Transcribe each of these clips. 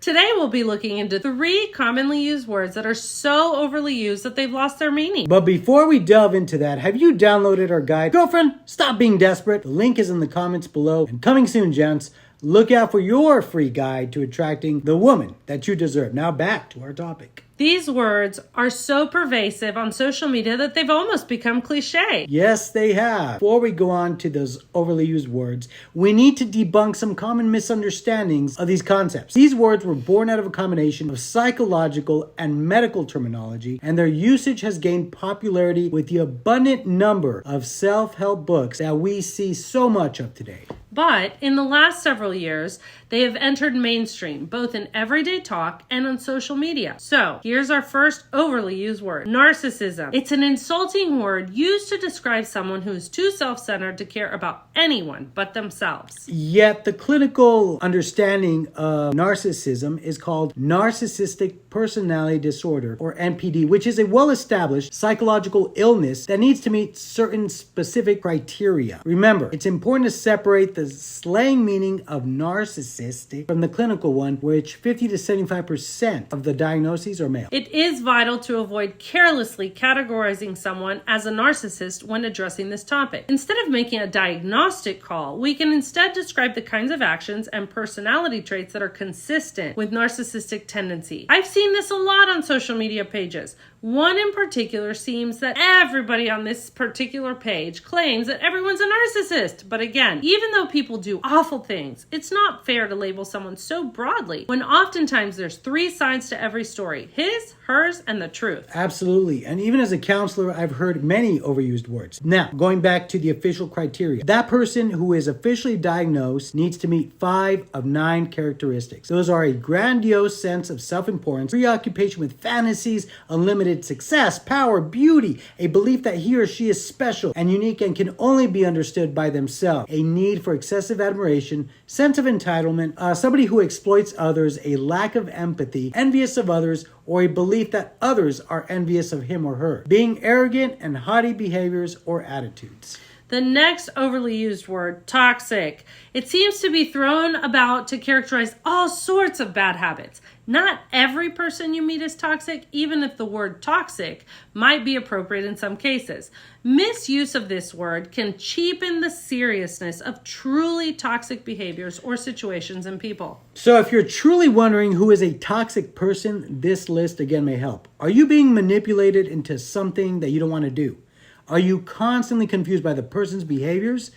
Today we'll be looking into 3 commonly used words that are so overly used that they've lost their meaning. But before we delve into that, have you downloaded our guide? Girlfriend, stop being desperate. The link is in the comments below. And coming soon, gents, look out for your free guide to attracting the woman that you deserve. Now back to our topic. These words are so pervasive on social media that they've almost become cliche. Yes, they have. Before we go on to those overly used words, we need to debunk some common misunderstandings of these concepts. These words were born out of a combination of psychological and medical terminology, and their usage has gained popularity with the abundant number of self-help books that we see so much of today. But in the last several years, they have entered mainstream, both in everyday talk and on social media. So here's our first overly used word, narcissism. It's an insulting word used to describe someone who is too self-centered to care about anyone but themselves. Yet the clinical understanding of narcissism is called narcissistic personality disorder, or NPD, which is a well-established psychological illness that needs to meet certain specific criteria. Remember, it's important to separate the slang meaning of narcissistic from the clinical one, which 50 to 75% of the diagnoses are male. It is vital to avoid carelessly categorizing someone as a narcissist when addressing this topic. Instead of making a diagnostic call, we can instead describe the kinds of actions and personality traits that are consistent with narcissistic tendency. I've seen this a lot on social media pages. One in particular seems that everybody on this particular page claims that everyone's a narcissist. But again, even though people do awful things, it's not fair to label someone so broadly when oftentimes there's 3 sides to every story: his, hers, and the truth. Absolutely. And even as a counselor, I've heard many overused words. Now, going back to the official criteria, that person who is officially diagnosed needs to meet 5 of 9 characteristics. Those are a grandiose sense of self-importance, preoccupation with fantasies, unlimited success, power, beauty, a belief that he or she is special and unique and can only be understood by themselves, a need for excessive admiration, sense of entitlement, somebody who exploits others, a lack of empathy, envious of others, or a belief that others are envious of him or her, being arrogant and haughty behaviors or attitudes. The next overly used word, toxic. It seems to be thrown about to characterize all sorts of bad habits. Not every person you meet is toxic, even if the word toxic might be appropriate in some cases. Misuse of this word can cheapen the seriousness of truly toxic behaviors or situations in people. So if you're truly wondering who is a toxic person, this list again may help. Are you being manipulated into something that you don't want to do? Are you constantly confused by the person's behaviors?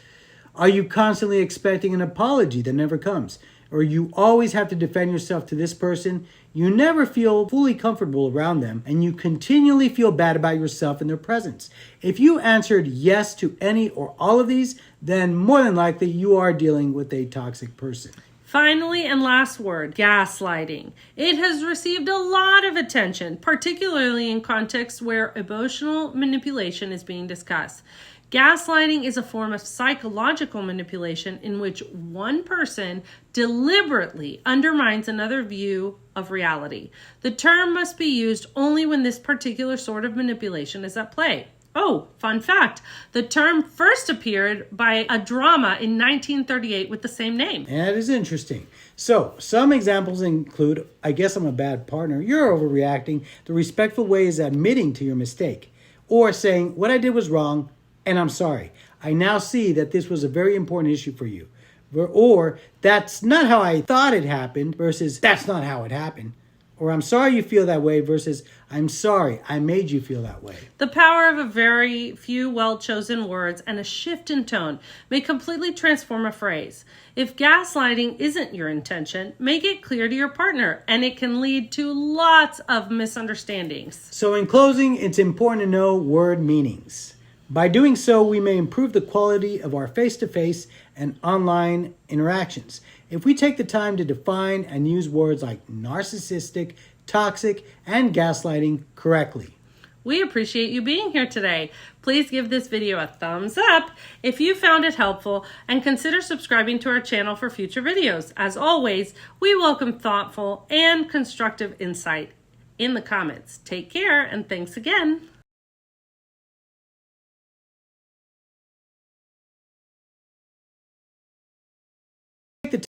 Are you constantly expecting an apology that never comes? Or you always have to defend yourself to this person? You never feel fully comfortable around them, and you continually feel bad about yourself in their presence. If you answered yes to any or all of these, then more than likely you are dealing with a toxic person. Finally, and last word, gaslighting. It has received a lot of attention, particularly in contexts where emotional manipulation is being discussed. Gaslighting is a form of psychological manipulation in which one person deliberately undermines another view of reality. The term must be used only when this particular sort of manipulation is at play. Oh, fun fact, the term first appeared by a drama in 1938 with the same name. That is interesting. So, some examples include, I guess I'm a bad partner, you're overreacting, the respectful way is admitting to your mistake, or saying, what I did was wrong, and I'm sorry. I now see that this was a very important issue for you. Or, that's not how I thought it happened, versus, that's not how it happened. Or I'm sorry you feel that way versus I'm sorry I made you feel that way. The power of a very few well-chosen words and a shift in tone may completely transform a phrase. If gaslighting isn't your intention, make it clear to your partner, and it can lead to lots of misunderstandings. So in closing, it's important to know word meanings. By doing so, we may improve the quality of our face-to-face and online interactions. If we take the time to define and use words like narcissistic, toxic, and gaslighting correctly. We appreciate you being here today. Please give this video a thumbs up if you found it helpful, and consider subscribing to our channel for future videos. As always, we welcome thoughtful and constructive insight in the comments. Take care, and thanks again.